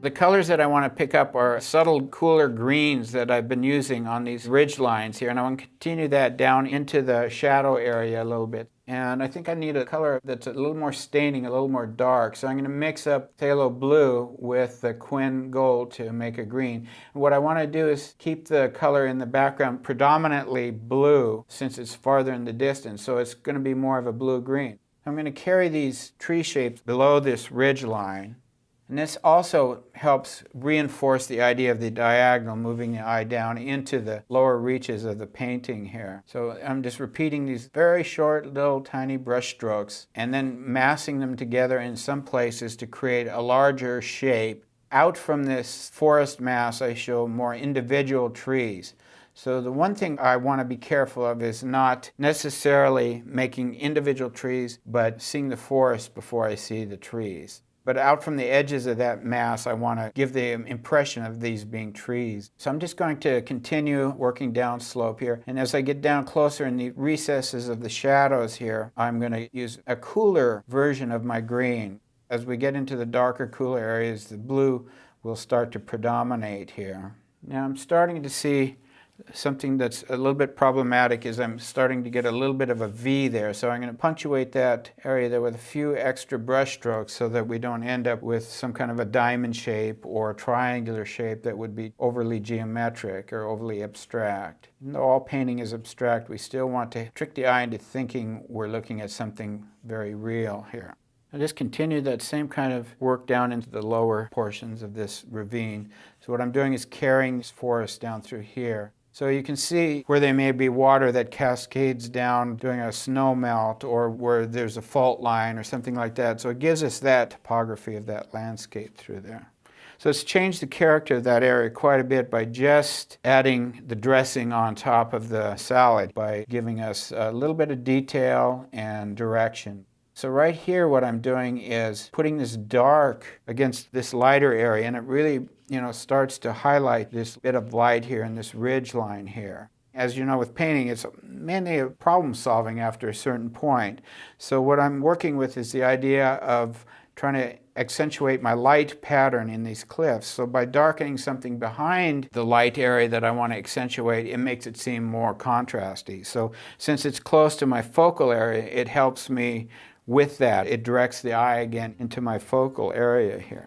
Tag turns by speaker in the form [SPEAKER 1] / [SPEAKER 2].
[SPEAKER 1] The colors that I want to pick up are subtle, cooler greens that I've been using on these ridge lines here, and I want to continue that down into the shadow area a little bit. And I think I need a color that's a little more staining, a little more dark. So I'm going to mix up phthalo blue with the Quin gold to make a green. And what I want to do is keep the color in the background predominantly blue since it's farther in the distance. So it's going to be more of a blue-green. I'm going to carry these tree shapes below this ridge line. And this also helps reinforce the idea of the diagonal, moving the eye down into the lower reaches of the painting here. So I'm just repeating these very short, little tiny brush strokes and then massing them together in some places to create a larger shape. Out from this forest mass, I show more individual trees. So the one thing I want to be careful of is not necessarily making individual trees, but seeing the forest before I see the trees. But out from the edges of that mass, I want to give the impression of these being trees. So I'm just going to continue working down slope here. And as I get down closer in the recesses of the shadows here, I'm going to use a cooler version of my green. As we get into the darker, cooler areas, the blue will start to predominate here. Now I'm starting to see something that's a little bit problematic is I'm starting to get a little bit of a V there. So I'm going to punctuate that area there with a few extra brush strokes so that we don't end up with some kind of a diamond shape or triangular shape that would be overly geometric or overly abstract. Even though all painting is abstract, we still want to trick the eye into thinking we're looking at something very real here. I just continue that same kind of work down into the lower portions of this ravine. So what I'm doing is carrying this forest down through here. So you can see where there may be water that cascades down during a snow melt or where there's a fault line or something like that. So it gives us that topography of that landscape through there. So it's changed the character of that area quite a bit by just adding the dressing on top of the salad by giving us a little bit of detail and direction. So right here what I'm doing is putting this dark against this lighter area, and it really starts to highlight this bit of light here in this ridge line here. As you know, with painting, it's mainly a problem solving after a certain point. So what I'm working with is the idea of trying to accentuate my light pattern in these cliffs. So by darkening something behind the light area that I want to accentuate, it makes it seem more contrasty. So since it's close to my focal area, it helps me with that. It directs the eye again into my focal area here.